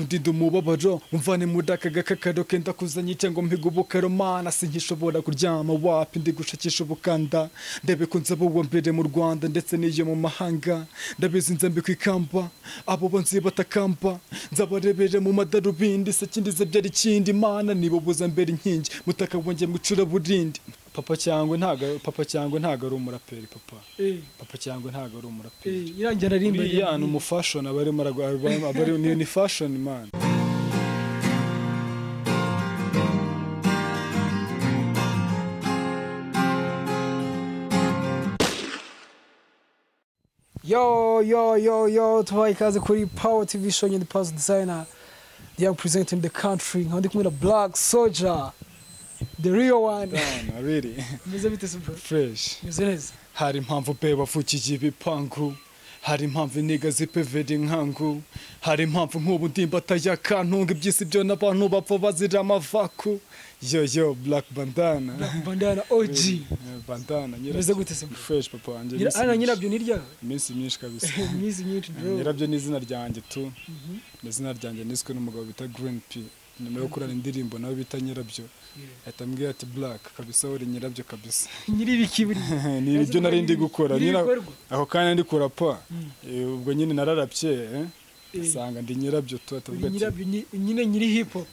kundinda umubabaro umvane mudaka gakakaro kenda kuzanye cyangwa mpigubukaro mana sinkishobora kuryama wapi ndi gushakisha ubukanda ndebe ko nzaba uwa mbere mu Rwanda ndetse n'iyo mu mahanga ndabizi nzambi kwikamba abo banzi batakamba nzabarebere mu madarubindi se kindize byari kindi mana nibo buza mbere inkingi mutaka wanjye mucura burindi papa cyangwa ntago ari umuraperi papa cyangwa ntago ari umuraperi irangira rimba ya numufashion abari ni fashion man. Yo, tubaye ikaze kuri Power TV show the Power Designer, the young presenter in the country. Nkandi kumwe na Black Soldier, the real one. Damn, really. Meze bite super? Fresh. Meze neza. Hari impamvu pe bafukije ibipangu, hari impamvu iniga zipevera inkangu, hari impamvu nk'ubu ndimbata y'akantunga ibyisi byo n'abantu bapfa bazira amavaku. Yo Black Bandana. Black Bandana OG. Bandana nyira. Meze gute super? Fresh papa wanjye. Ana nyirabyo nirya? Iminsi myinshi kabisa. Iminsi myinshi bro. Nyirabyo ni izina ryanjye tu. Izina ryanjye niswe n'umugabo bita Green P. Nyuma yo kurana indirimbo nawe bita nyirabyo. Atambwiye ati Black kabisa uri nyirabyo kabisa. Nyiri bikiburi. Ni ibyo nari ndi gukora. Aho kandi ndi kurapa. Ubwo nyine nararapye asanga ndi nyirabyo tu atavuga ati nyirabyo nyine nyiri hip hop.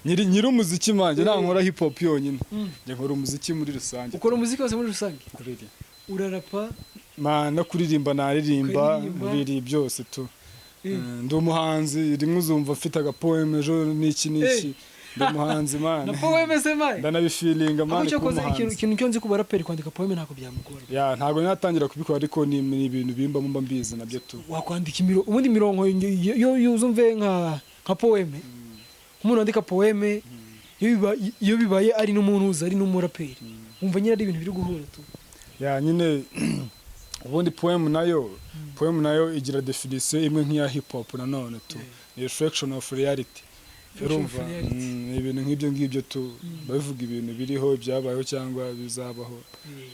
Nyiri umuziki manje nta nkora hip hop yonyine. Nje nkora umuziki muri rusange. Ukora umuziki wose muri rusange? Kuriri. Urarapa? No kuririmba naririmba biri byose tu. Ndi umuhanzi rimwe uzumva mfite agapoem ejo n'iki ndi umuhanzi man. Na poem se mai. Ndanabifilinga man ko umuhanzi. Ikintu cyo nzi ku baraperi kwandika poem ntabwo byamugora. Ya ntabwo natangira kubikora ariko ni ibintu bimba mumba mbizi nabyo tu. Wakwandika ubundi mirongo yo uzumve nka poem. Umuntu andika poem iyo bibaye ari n'umuntu uza ari n'umuraperi. Umva nyine ari ibintu biri guhura tu. Ya nyine ubundi poem nayo igira definition imwe nk'iya hip hop nanone tu. Reflection of reality. Urumva ibintu nk'ibyo tu bavuga ibintu biriho byabayeho cyangwa bizabaho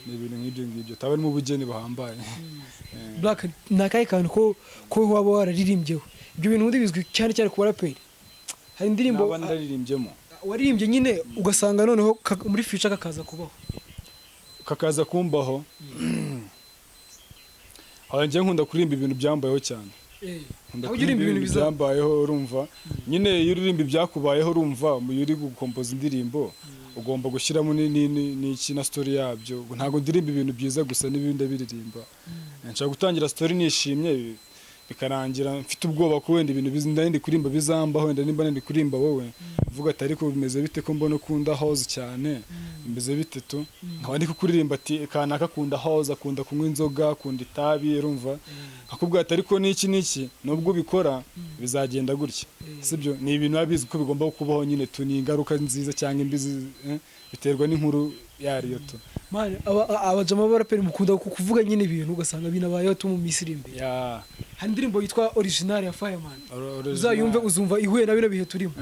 ni ibintu nk'ibyo tabari mu bugeni bahambaye. Black nakaye kantu ko waba wararirimbyeho ibyo bintu ndi bizwi cyane ku baraperi. Hari indirimbo ndaririmbyeemo waririmbye nyine ugasanga noneho muri future kakaza kumbaho. Njye nkunda kuririmba ibintu byambayeho cyane. Ugirimba ibintu byambayeho urumva nyine iyo uririmba byakubayeho urumva mu yuri gukompoza indirimbo ugomba gushyiramo n'iki na story yabyo. Ntago ndirimba ibintu byiza gusa n'ibindi biririmba. Nshaka gutangira story nishimye bikarangira mfite ubwoba ko wenda ibintu bizindi kurimba bizambaho wenda nimba ndi kurimba wowe uvuga ati ariko bimeze bite ko mbona ukunda house cyane bimeze bite tu nkaba ndi kuririmba ati kana akakunda house akunda kunywa inzoga akunda itabi urumva akubwira ati ariko niki nubwo ubikora bizagenda gutya sibyo ni ibintu abizi ko bigomba kubaho nyine tu ni ingaruka nziza cyangwa imbizi biterwa n'inkuru yariyo tu. Man abajama baraperi mukunda kuvuga nyine ibintu ugasanga binabayeho tu mu Misiri imbe. Ya hari indirimbo yitwa original ya Fireman. Uzayumve uzumva ihuye na bino bihe turimo.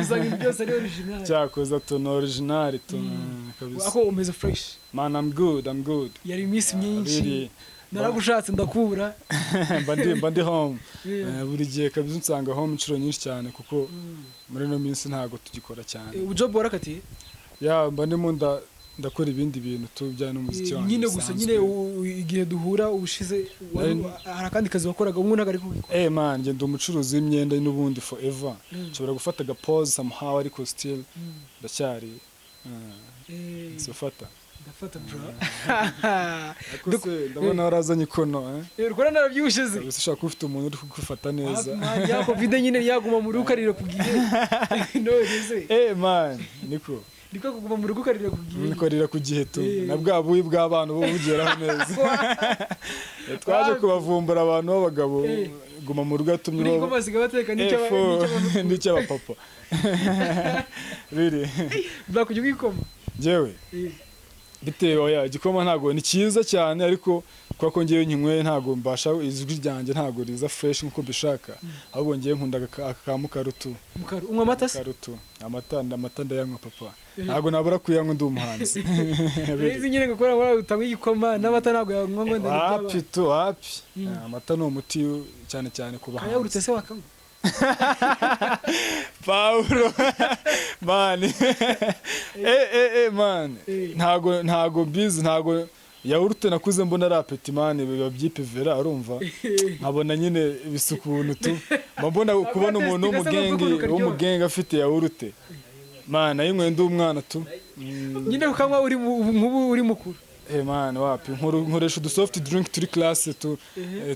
Uzanga byose ari original. Cyakoza tu no original tu kabisa. Ako umeze fresh. Man I'm good. Yari iminsi myinshi. Naragushatse ndakubura. Bandi home. Buri gihe kabisa nsanga home inshuro nyinshi cyane kuko muri no minsi ntago tugikora cyane. Ujob warakati? Ya ndimo ndakora ibindi bintu tubya n'umuziki wanjye. Nyine gusa nyine igihe duhura ubushize harakandi kazi wakoraga umwe nagari kubikora. Man nge ndi umucuruzi w'imyenda n'ubundi forever. Nshobora gufata aga pause somehow ariko still ndacyari sofata. Ndafata bro. Ndabona warazanye ikono Urukora narabyushize. Ushaka ufite umuntu uri kugufata neza. Ya covid nyine yaguma mu rukarira kugiye. No man niko kuguma mu rukarira kugiye. Nikorira ku gihe tu na bwabuyi bw'abantu bo bugeraho neza. Twaje kubavumbura abantu b'abagabo guma mu rugo atumye bo. Niko basiga bateka n'icyo abapapa. Really. Black ujye kwikoma. Jewe bitewe ya igikoma ntago ni cyiza cyane ariko kwa ko ngiye nkinyweye ntago mbasha ijwi ryanjye ntago riza fresh nkuko bishaka ahubwo ngiye nkunda akamu karutu unywa amata se karutu amata ndayanywa papa ntago nabura kuyanywa ndi umuhanzi izi nyine gukora wara utanywa igikoma n'amata ntago yanywa ngo ndabyo wapi amata ni umuti cyane cyane ku bahanzi kayawurute se wakanywa Paulo man man ntago bizi ntago yawurute nakuze mbona ari apeti man biba byipevera urumva nkabona nyine bisukuntu tu mbona kubona umuntu w'umugenge afite yawurute man ayinywe ndi umwana tu nyine ukanywa uri mukuru man wapi nkoresha udu soft drink turi class tu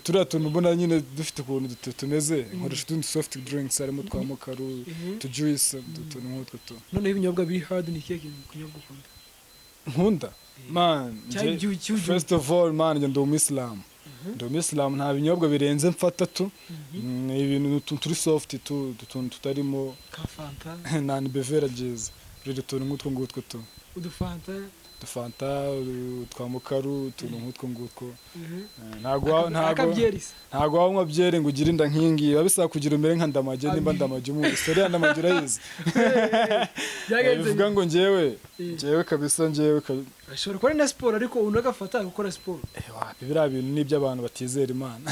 turi atuntu mbona nyine dufite ukuntu tumeze nkoresha udu soft drinks harimo twa mokaru tu juice tu nkutwo tu none ibinyobwa biri hard ni keke kunyobwa nkunda man first of all man ndi umuislamu nta binyobwa birenze mfata tu ibintu turi soft tu tutarimo kafanta nan beverages rero tuntu nkutwo ngutwo tu udufanta twamukaru utuntu nk'utwo ngutwo ntago wanywa byeri ngo ugire inda nkingi biba bisaba kugira umere nka ndamage nimba ndamage umusore ya ndamage urayizi bivuga ngo njyewe kabisa ashobora kuba ari na siporo ariko unagafata gukora siporo biriya bintu ni iby'abantu batizera imana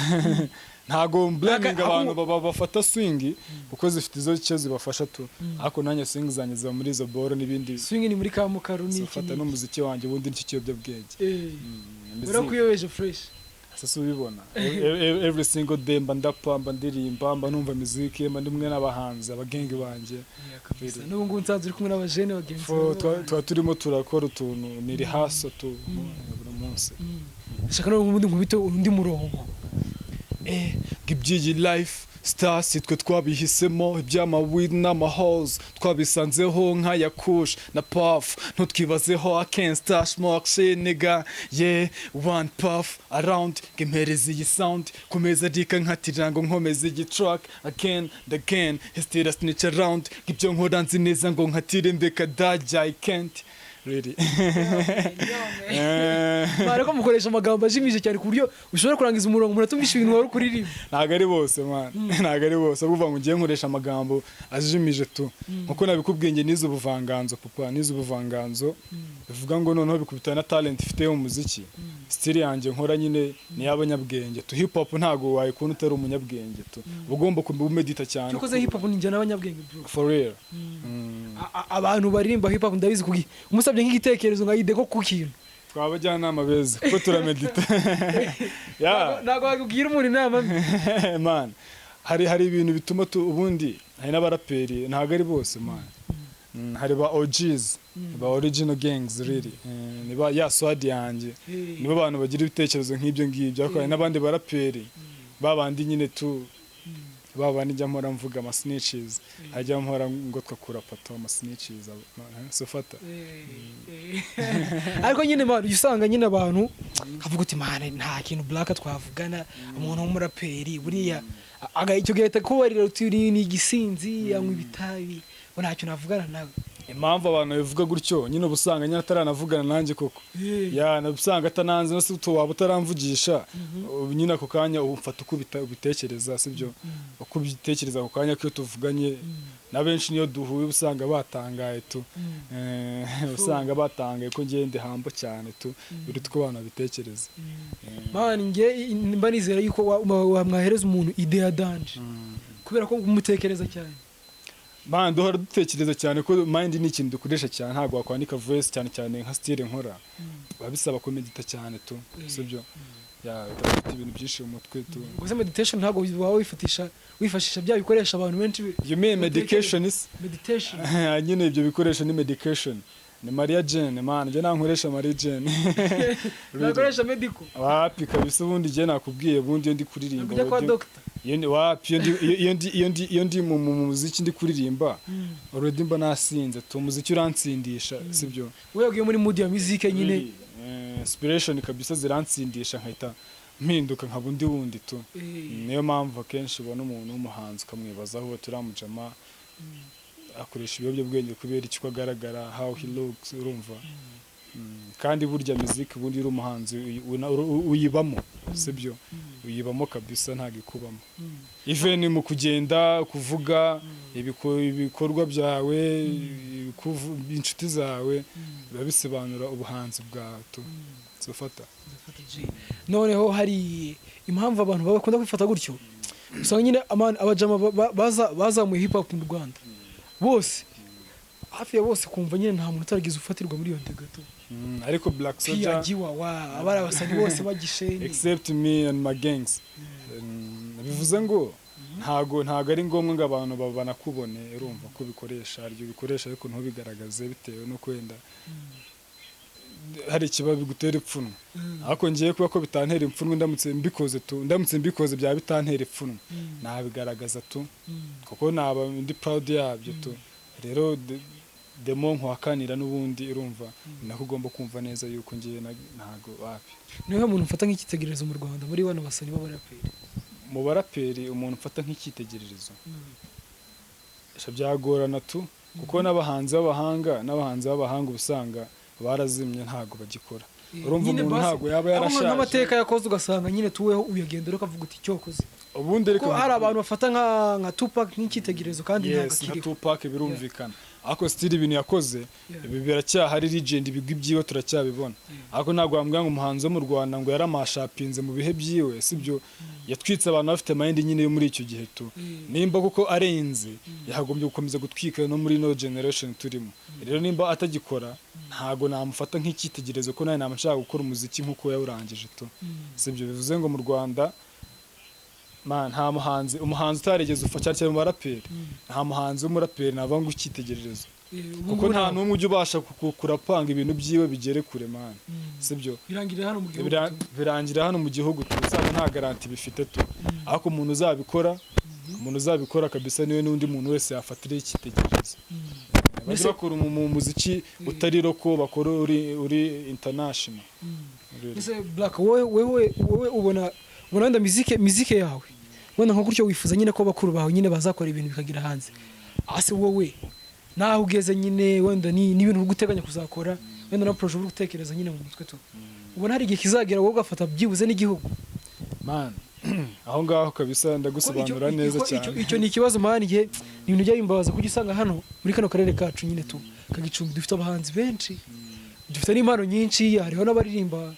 ntago blaming abantu bafata swing kuko zifite izo cyo zibafasha tu ariko nanjye swing zanjye ziba muri izo boro n'ibindi swing ni muri kamukaru ni fata n'umuziki wanjye ubundi n'iki kiyobyabwenge urakuyobeje fresh sasa ubibona every single day mba ndapamba ndirimba mba numva muziki mba ndi mwe n'abahanzi abagenge banjye n'ubu ngubu nsanzwe uri kumwe n'abajene bagenzi twa turimo turakora utuntu ni rehearsal tu buri munsi shaka no ubundi nkubito undi murongo iby'iyi life stars twe twabihisemo iby'amawid n'amaholes twabisanzeho nka yakush na puff ntutwibazeho I can't stash more shit nigga yeah one puff around gempereza iyi sound kumeza dika nkatirango nkomeza iyi track again histera snitch around ibyo nkora nzi neza ngo nkatire mbeka daja I can't really Mareko mukoresha amagambo ajimije cyane ku buryo ushobora kurangiza umurongo muratumvisha ibintu wari kuririmba ntago ari bose man ntago ari bose uvuga ngo ngiye nkoresha amagambo ajimije tu nkuko nabikubwenge nizo buvanganzo papa nizo buvanganzo bivuga ngo noneho bikubita na talent ifite mu muziki style yanjye nkora nyine ni y'abanyabwenge tu hip hop ntago wayikunda utari umunyabwenge tu ugomba kumedita cyane kuko ze hip hop ni njyana abanyabwenge bro for real abantu baririmba hip hop ndabizi kugi umusabye nk'igitekerezo ngayide ko kukintu twabajyanama beza kuko turamedita ntago wakubwira umuntu inama man hari ibintu bituma ubundi hari n'abaraperi ntago ari bose man hari ba OGs ba original gangs really niba ya swad yanjye nibo abantu bagira ibitekerezo nk'ibyo ngibyo ariko hari n'abandi baraperi babandi nyine tu babandi njya mpora mvuga ama snitches hajya mpora ngo twakura pato ama snitches sofata ariko nyine man usanga nyine abantu kavuga uti man nta kintu black twavugana umuntu w'umuraperi buriya icyo gihita kubarira uti ni igisinzi yanywa ibitabi ntacyo navugana nawe impamvu abantu bivuga gutyo nyine ubusanga nyine ataranavugana nanjye koko ya nabusanga atananze no se waba utaramvugisha nyine ako kanya umfata uko ubitekereza sibyo uko ubitekereza ako kanya ko tuvuganye na benshi niyo duhuye usanga batangaye tu usanga batangaye ko ngende hambo cyane tu biruta ko abantu bitekereza man nge mba nizera yuko wamwahereza umuntu idea danje kubera ko umutekereza cyane man duhora dutekereza cyane ko mind ni ikintu dukoresha cyane ntabwo wakwandika voice cyane nka style nkora babisaba ko medita cyane tu sibyo ya ufite ibintu byinshi mu mutwe tu gusa meditation ntabwo wawe wifashisha bya bikoresha abantu benshi you mean medication is meditation nyine ibyo bikoresho ni medication ni Maria Jane man je nankoresha Maria Jane nakoresha medical wapi kabisa ubundi je nakubwiye ubundi ndi kuririmba kujya kwa doctor wapi iyo ndi mu muziki ndi kuririmba already mba nasinze tu umuziki uransindisha sibyo wewe ugiye muri mood ya musique nyine inspiration kabisa ziransindisha nkahita mpinduka nkaba undi wundi tu niyo mpamvu akenshi ubona umuntu w'umuhanzi ukamwibazaho turamujama akoresha ibiyobyabwenge kubera icyo agaragara how he looks urumva kandi burya muziki ubundi uri umuhanzi uyibamo sibyo uyibamo kabisa ntago ikubamo even mu kugenda kuvuga ibikorwa byawe inshuti zawe biba bisobanura ubuhanzi bwawe zufata noneho hari impamvu abantu bakunda kwifata gutyo usanga nyine abajama bazamuye hip hop mu Rwanda bose hafi ya bose kumva nyine nta muntu utaragize ufatirwa muri iyo ntegato ariko Black Soldier abari abasani bose bagisheni except me and my gangs bivuze ngo ntago ari ngombwa ngo abantu banakubone urumva ko bikoresha ariko ntubigaragaze bitewe no kwenda hari ikibabi gutera ipfunwe ariko ngiye kuba ko bitantera ipfunwe ndamutse mbikoze bya bitantera ipfunwe nabigaragaza kuko naba ndi proud yabyo rero demo nkuhakanira n'ubundi urumva nako ugomba kumva neza yuko ngiye ntago wapi niwe muntu mfata nk'ikitegererezo mu Rwanda muri bano basani b'abaraperi mu baraperi umuntu mfata nk'ikitegererezo byagorana kuko n'abahanzi b'abahanga ubusanga barazimye ntago bagikora urumva umuntu ntago yaba yarashaje n'amateka yakoze ugasanga nyine tuweho uyagendera ukavuga uti cyokoze ubundi ariko hari abantu bafata nka Tupac nk'ikitegererezo kandi ntago kiri Tupac birumvikana ako style ibintu yakoze biracyahari legend ibigwi byiwe turacyabibona ako ntago wambwira ngo umuhanzi wo mu Rwanda ngo yaramashapinze mu bihe byiwe sibyo yatwitse abantu bafite mind nyine yo muri icyo gihe nimba kuko arenze yagombye gukomeza gutwika no muri no generation turimo rero nimba atagikora ntago namufata nk'ikitegerezo ko nawe namashaka gukora umuziki nkuko yawurangije sibyo bivuze ngo mu Rwanda nta umuhanzi utarigeze ufasha cyane mu baraperi nta muhanzi w'umuraperi nava ngo ukitegererezo kuko nta n'umwe ujya ubasha kurapanga ibintu byiwe bigere kure sibyo birangira hano mu gihugu usanga nta garanti bifite ariko umuntu uzabikora kabisa niwe n'undi muntu wese yafatira ikitegererezo bajya bakora mu muziki utari roko bakora uri international Black wewe ubona wenda muzike yawe wenda nko gutyo wifuza nyine ko bakuru bawe nyine bazakora ibintu bikagira hanze ase wowe naho ugeze nyine wenda ni ibintu uguteganya kuzakora wenda na project uri gutekereza nyine mu mutwe ubona hari igihe kizagera wowe ugafata byibuze n'igihugu aho ngaho kabisa ndagusobanura neza cyane icyo ni ikibazo igihe ibintu bya bimbabaza kujya usanga hano muri kano karere kacu nyine kagicumbi dufite abahanzi benshi dufite n'impano nyinshi hariho n'abaririmba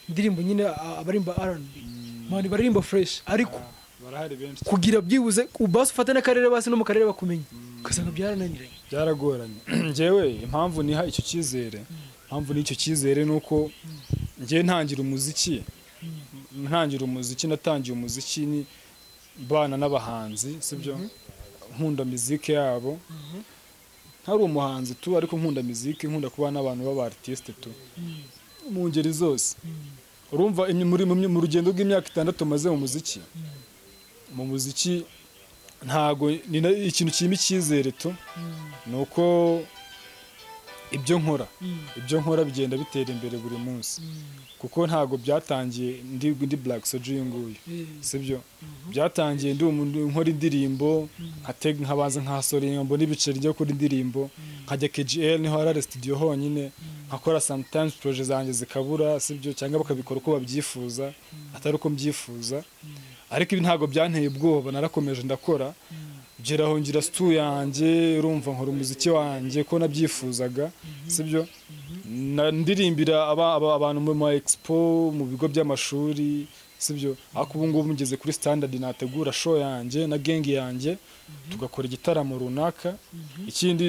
indirimbo nyine abarimba R&B baririmba fresh ariko barahari benshi kugira byibuze ubase ufate n'akarere base no mu karere bakumenye ugasanga byarananiranye byaragoranye njyewe impamvu niha icyo cyizere nuko njye ntangira umuziki natangiye umuziki ni bana n'abahanzi sibyo nkunda muziki yabo ntari umuhanzi ariko nkunda muziki nkunda kuba n'abantu b'aba artiste mu ngeri zose urumva mu rugendo rw'imyaka 6 maze mu muziki ntago ikintu kirimo icyizere nuko ibyo nkora bigenda bitera imbere buri munsi kuko ntago byatangiye ndi Black Soldier nguyu sibyo byatangiye ndi umuntu nkora indirimbo nkabaza nkasoringa mbona ibiceri ryo kuri indirimbo nkajya KGL niho hari studio honyine nkakora sometimes project zanjye zikabura sibyo cyangwa bakabikora uko babyifuza atari uko mbyifuza ariko ibi ntago byanteye ubwoba narakomeje ndakora geraho ngira stu yanjye urumva nkora umuziki wanjye ko nabyifuzaga sibyo ndirimbira abantu mu expo mu bigo by'amashuri sibyo ako ubu ngubu mugeze kuri standard nategura show yanjye na gang yanjye tugakora igitaramo runaka ikindi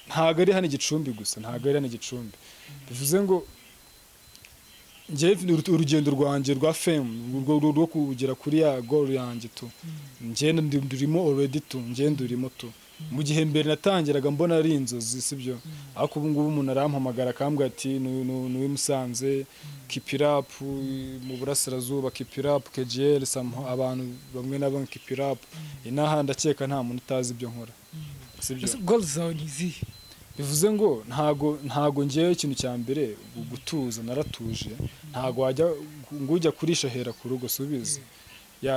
ntago ari hano Gicumbi gusa bivuze ngo urugendo rwanjye rwa fame rwo kugera kuri ya goal yanjye ndurimo already ndurimo mu gihe mbere natangiraga mbona ari inzozi sibyo ariko ubu ngubu umuntu arampamagara akambwira ati nuwe Musanze keep it up mu burasirazuba keep it up KGL abantu bamwe nabo keep it up inaha ndakeka nta muntu utazi ibyo nkora sibyo goals zawe nizi bivuze ngo ntago ngiye ikintu cya mbere gutuza naratuje ntago ujya kurisha hera ku rugo subize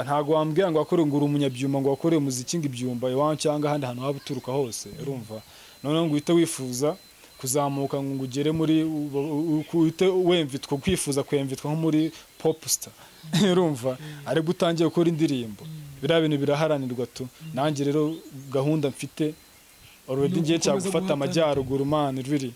ntago wambwira ngo wakore ngo umunyabyuma ngo wakore umuziki ngo ibyumba iwanyu cyangwa ahandi hantu haba uturuka hose urumva none ngo uhita wifuza kuzamuka ngo ugere muri wemvitwa kwifuza kwemvitwa nko muri pop star urumva ari gutangiye gukora indirimbo biriya bintu biraharanirwa tu nanjye rero gahunda mfite already ngiye nshaka gufata amajyaruguru man really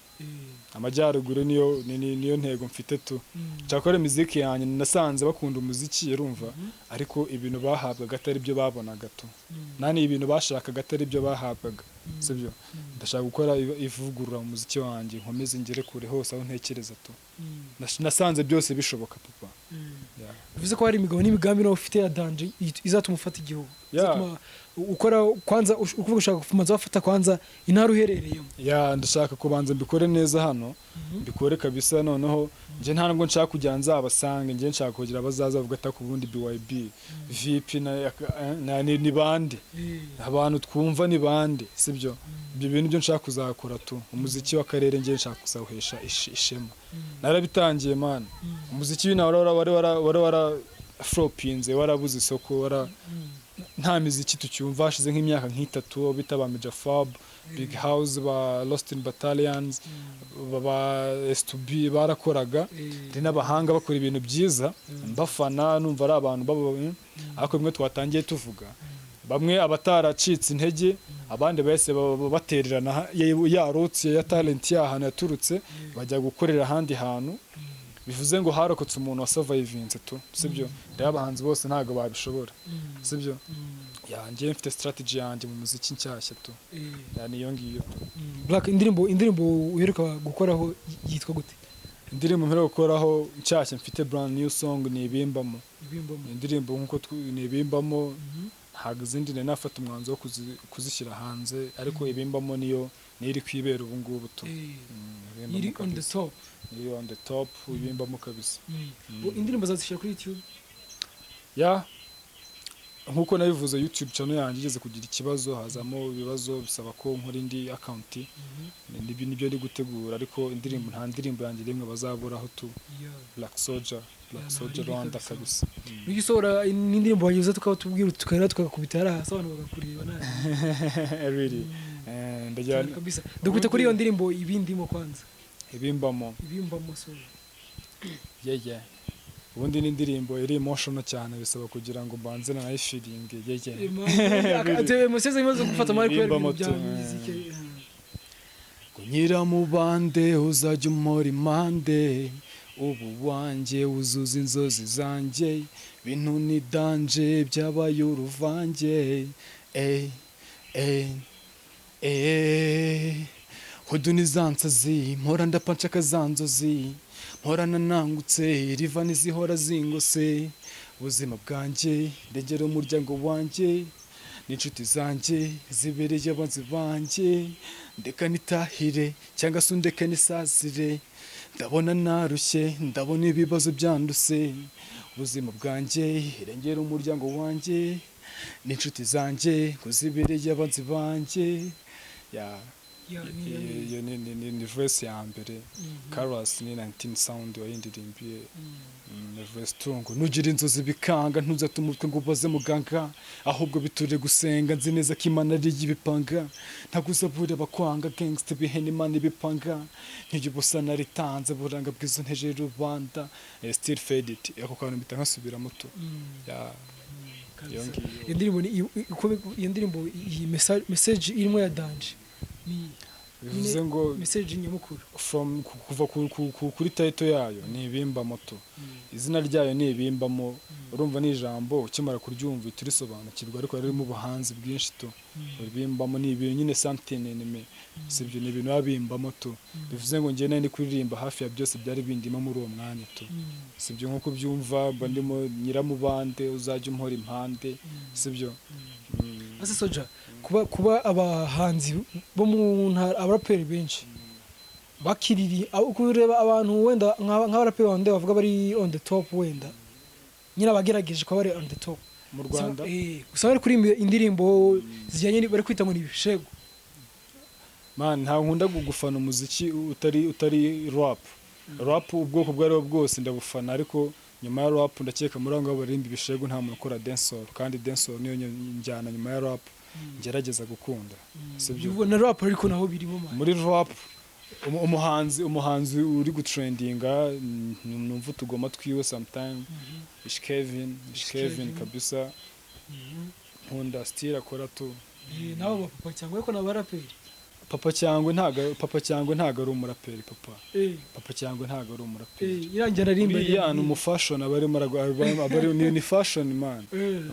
amajyaruguru niyo ntego mfite tu cyakora muziki yanjye nasanze bakunda umuziki urumva ariko ibintu bahabwaga atari byo babonaga tu nani ibintu bashakaga atari byo bahabwaga sibyo ndashaka gukora ivugurura mu muziki wanjye nkomeze ngere kure hose aho ntekereza tu nasanze byose bishoboka papa bivuze ko hari imigabo n'imigambi nawe ufite ya danje izatuma ufata igihugu izatuma ukora kwanza ukuvuga ushaka kumanza wafata kwanza intara uherereyemo ndashaka kubanza mbikore neza hano mbikore kabisa noneho nje nta nubwo nshaka kujya nzabasange nje nshaka kugira abazaza bavuga ata ku bundi BYB VIP ni bande abantu twumva ni bande sibyo ibyo bintu byo nshaka kuzakora tu umuziki w'akarere nje nshaka kuzawuhesha ishema narabitangiye man umuziki wari flopinze warabuze isoko nta miziki tucyumva hashize nk'imyaka nk'itatu bita ba Major Fab Big House ba Lost in Battalions ba S2B barakoraga ndi n'abahanga bakora ibintu byiza mbafana numva ari abantu ariko bimwe twatangiye tuvuga bamwe abataracitse intege abandi bahise batererana yarotse ya talent y'ahantu yaturutse bajya gukorera ahandi hantu bivuze ngo harokotse umuntu wa survivinze tu sibyo rero abahanzi bose ntago babishobora sibyo yanjye mfite strategy yanjye mu muziki nshyashya tu yani iyo ngiyo Black indirimbo uheruka gukoraho yitwa gute indirimbo mperuka gukoraho nshyashya mfite brand new song ni ibimbamo indirimbo nkuko ni ibimbamo ntago izindi nafata umwanzo wo kuzishyira hanze ariko ibimbamo niyo niri kwibera ubu ngubu tu iri on the top niyo on the top ibimbamo kabisa indirimbo zazishyira kuri YouTube nkuko nabivuze YouTube channel yanjye igeze kugira ikibazo hazamo ibibazo bisaba ko nkora indi account nibyo ndi gutegura ariko nta ndirimbo yanjye rimwe bazaburaho tu Black Soldier Rwanda kabisa nigisora n'indirimbo wanyuze tukatubwira tukara tukakubita hasi abantu bagakureba nawe really ndajyana kabisa dukubita kuri iyo ndirimbo ibindimo kwanza ibimbamo so ubundi n'indirimbo iri emotional cyane bisaba kugira ngo mbanze na feeling ate museze imaze gufata amari kwera bya muziki kunyira mu bande uzajya umora impande ubu wanjye uzuza inzozi zanjye bintu ni danje byabaye uruvange hudu nizansazi mpora ndapanca kazanzozi mporana nangutse riva nizihora zingose ubuzima bwanjye ndegera umuryango wanjye n'inshuti zanjye zibereye abanzi banjye ndeka nitahire cyangwa se ndeka nisazire ndabona narushye ndabona ibibazo byanduse ubuzima bwanjye irengera umuryango wanjye n'inshuti zanjye kuzibereye abanzi banjye iyo ni verse ya mbere chorus ni 19 sound wayindirimbiye verse 2 ngo nugira inzozi bikanga ntuzate umutwe ngo ubaze muganga ahubwo biture gusenga nzi neza ko Imana ari y'ibipanga ntaguzabure bakwanga gangster bihene Imana ibipanga ntigibusa naritanze buranga bwizo nteje rubanda still fade it ako kantu bita nkasubira muto iyo ndirimbo iyi message irimo ya danger bivuze ngo message nyamukuru from kuva kuri title yayo ni ibimba moto izina ryayo ni ibimbamo urumva ni ijambo ukimara kuryumva iturisobanukirwa ariko harimo ubuhanzi bwinshi to ibimbamo ni ibintu nyine santeneneme sibyo ni ibintu abimbamo to bivuze ngo ngiye nari kuririmba hafi ya byose byari bindimo muri uwo mwanya to sibyo nkuko byumva mba ndimo nyiramubande uzajya umpora impande sibyo ase soja kuba abahanzi bo mu ntara abaraperi benshi bakiriri kureba abantu wenda nk'abaraperi bande bavuga bari on the top wenda nyina bagerageje ko bari on the top mu Rwanda gusa bari kuri indirimbo zijyanye bari kwita ngo nibishego man nta nkunda gufana umuziki utari rap ubwoko bwari bwose ndabufana ariko nyuma ya rap ndakeka muri anga barimba ibishego nta muntu ukora dancehall kandi dancehall niyo njyana nyuma ya rap ngerageza gukunda sibyo ubona rap ariko naho birimo muri rap umuhanzi uri gutrendinga numva utugoma twiwe sometime Kevin kabisa nkunda style akora tu naho papa cyangwa ko nabaraperi papa cyangwa ntago ari umuraperi papa cyangwa ntago ari umuraperi irangira rimba ya numufashion abari ni fashion man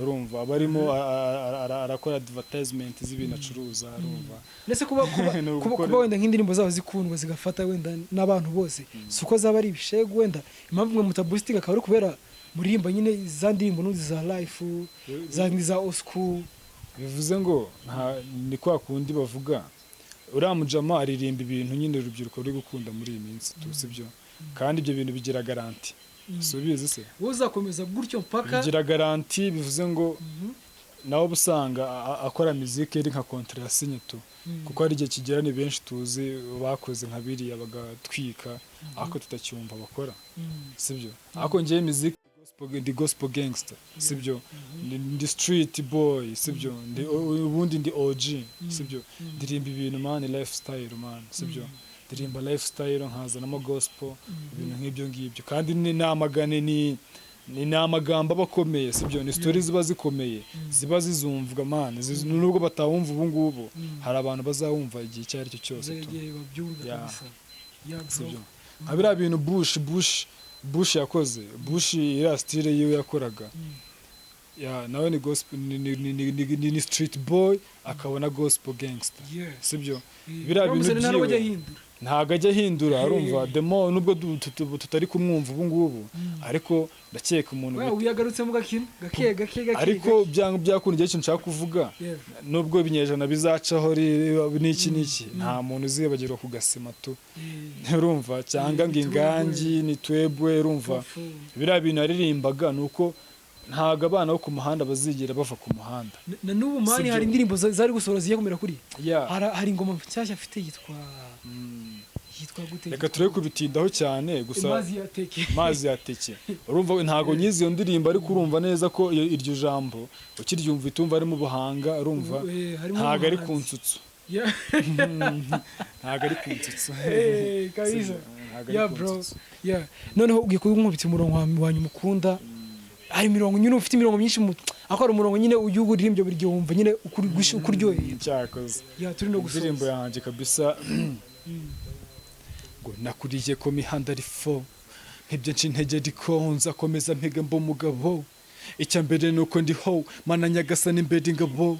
urumva abarimo arakora advertisement z'ibintu acuruza urumva nese kuba wenda nk'indirimbo zabo zikundwa zigafata wenda n'abantu bose suko zaba ari ibishego wenda impamvu mwe mutaboostinga akaba ari kubera muririmba nyine za ndirimbo n'uzi za life za old school bivuze ngo ni kwa kundi bavuga uramujama aririmba ibintu nyine urubyiruko ruri gukunda muri iyi minsi sibyo kandi ibyo bintu bigira garanti subize se uzakomeza gutyo mpaka bigira garanti bivuze ngo nawe busanga akora muzike iri nka contrat yasinye tu kuko hari igihe kigera ni benshi tuzi bakoze nka biriya bagatwika ariko tutacyumva bakora sibyo ariko ngiye muzike ndi gospel gangster sibyo ndi street boy sibyo ubundi ndi OG sibyo ndirimba ibintu man lifestyle man sibyo ndirimba lifestyle nkazanamo gospel ibintu nk'ibyo ngibyo kandi ni namagane ni namagambo abakomeye sibyo ni stories ziba zikomeye ziba zizumvwa man nubwo batawumva ubu ngubu hari abantu bazawumva igihe cyari cyo cyose sibyo abira bintu Bush yakoze iriya style yiwe yakoraga nawe ni gospel ni street boy akabona gospel gangster sibyo biriya bintu byiwe ntago ajya ahindura arumva demo nubwo tutari kumwumva ubu ngubu ariko ndakeka umuntu uyagarutse mu gakino gake ariko byakunda igihe cyo nshaka kuvuga nubwo ibinyejana bizacaho n'iki nta muntu uzibagirwa kugasima tu urumva cyangwa ngo ingangi ni twebwe urumva biriya bintu aririmbaga nuko ntago abana bo ku muhanda bazigera bava ku muhanda na n'ubu mani hari indirimbo zari gusohora zigiye kumera kuri hari ingoma nshyashya afite yitwa gute reka turebe kubitindaho cyane gusa mazi yateke urumva ntago nyizi iyo ndirimbo ariko urumva neza ko iryo jambo ukiryumva itumva ari mu buhanga urumva ntago ari ku nsutsu ntago ari ku nsutsu kabisa bro noneho ugiye kunkubitsa umurongo wanyu mukunda hari mirongo nyine ufite mirongo myinshi akora umurongo nyine uyugo uririmbo buri gihe wumva nyine ukuryoheye cyakoze turi no gusoza indirimbo yanjye kabisa ngo nakuriye ko mihanda ari fo nk'ibyo ntege rikonza akomeza mpega mbo mugabo icya mbere nuko ndiho mana nyagasani imbere ingabo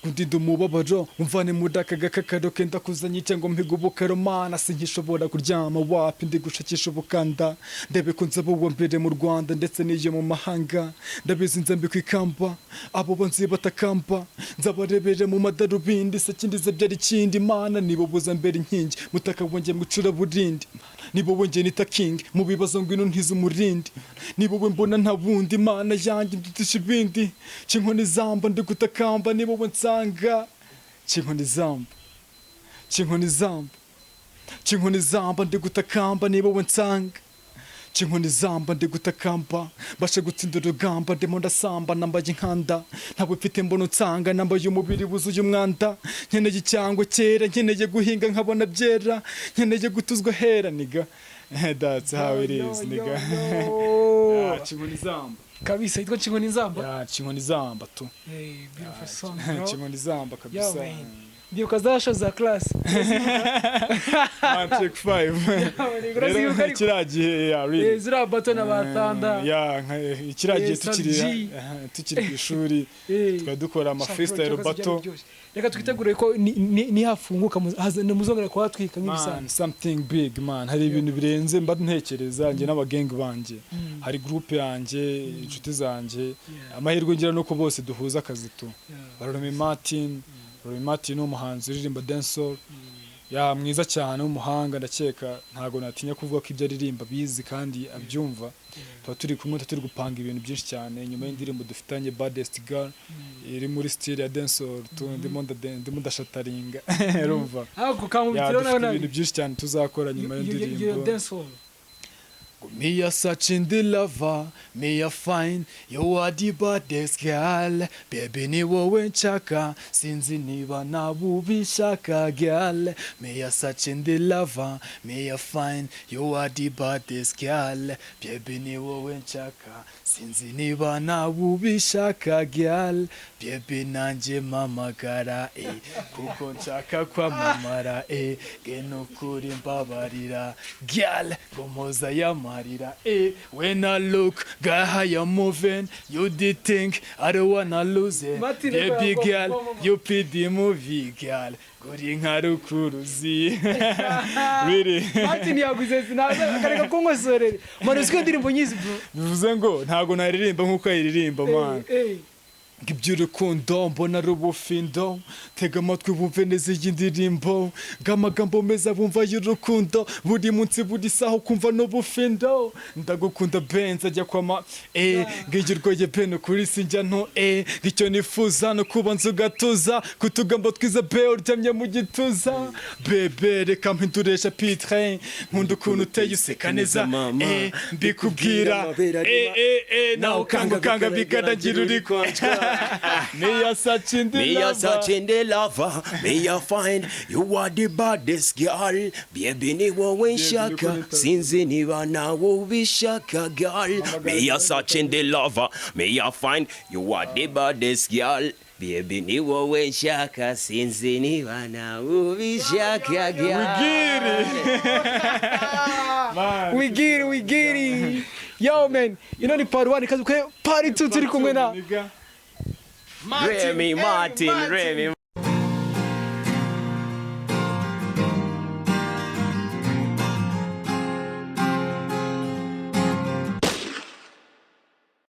Gundinda umubabaro umvane mudaka gakakaro kenda kuzanye cyangwa mpiga ubukaro mana sinkishobora kuryama wapi ndi gushakisha ubukanda ndebe ko nzabo wa mbere mu Rwanda ndetse n'iyo mu mahanga ndabizi nzambi kwikamba abo bonzi batakamba nzabarebere mu madarubindi se kindize byari kindi mana nibo buza mbere inkingi mutaka wonge mucura burindi nibo wonge nita king mu bibazo ngwino ntiza umurindi nibo we mbona nta bundi mana yanjye ndutisha ibindi cinkoni zamba ndi gutakamba nibo wonsa Chinkoni zamba ndi gutakamba nibo wensanga Chinkoni zamba ndi gutakamba bashe gutsinda urugamba ndimo ndasamba nambaye inkanda ntabwo mfite mbono nsanga nambaye umubiri wuzuye umwanda nkeneye cyangwa kera nkeneye guhinga nkabona byera nkeneye gutuzwa hera niga that's how it is niga Chinkoni zamba kabisa yitwa Chinkoni zamba Chinkoni zamba tu beautiful song Chinkoni zamba kabisa ndio kazasho za class check 5 kiragiye really zira bato na batanda kiragiye tukiri ku ishuri twadukora ama freestyle bato reka twitegure ko ni hafunguka muzongera kwa twika nk'ibisana something big man hari ibintu birenze mba ntekereza nge n'abagenge banje hari group yanjye inshuti zanje amahirwe ngira nuko bose duhuza akazi tu Barome Martin ni umuhanzi uririmba dancehall mwiza cyane w'umuhanga ndakeka ntago natinya kuvuga ko ibyo aririmba bizi kandi abyumva tuba turi kumwe turi gupanga ibintu byinshi cyane nyuma y'indirimbo dufitanye baddest girl iri muri style ya dancehall ndimo ndashataringa urumva ahubwo kamubitiro nawe ibintu byinshi cyane tuzakora nyuma y'indirimbo Me a searching the lover, me a find you are the baddest girl. Baby ni wowe nshaka, sinzi niba nabubishaka girl. Me a searching the lover, me a find you are the baddest girl. Baby ni wowe nshaka, sinzi niba nabubishaka girl. Baby nanje mamagara kuko nshaka kwamamara geno kuri mbabarira girl gomoza yamarira when I look girl how you moving you did think I don't wanna lose it baby girl you pid the movie girl guri nka rukuruzi really Martin yaguze kareka kongosorere mano siko ndirimbo nyizi bro bivuze ngo ntago naririmba nkuko ayiririmba man iby'urukundo mbona rubufindo tega amatwi bumve neza iyi ndirimbo ngamagambo meza bumva y'urukundo buri munsi buri saho kumva n'ubufindo ndagukunda benza ajya kwama ngigirwoye bene kuri sinjya nto ngicyo nifuza no kuba nzu gatuza kutugambo twiza be uryamye mu gituza bebe reka mpinduresha pitre nkunda ukuntu uteye useka neza mbikubwira nawe kanga bikanagira uri konjwa Me a searching the lover, me a find you are the baddest girl. Baby ni wowe nshaka, sinzi niba nawe ubishaka girl. Me a searching the lover, me a find you are the baddest girl. Baby ni wowe nshaka, sinzi niba nawe ubishaka girl. We get it. Yo man, you know the part 1 because part 2 turi kumwe na Remy Martin.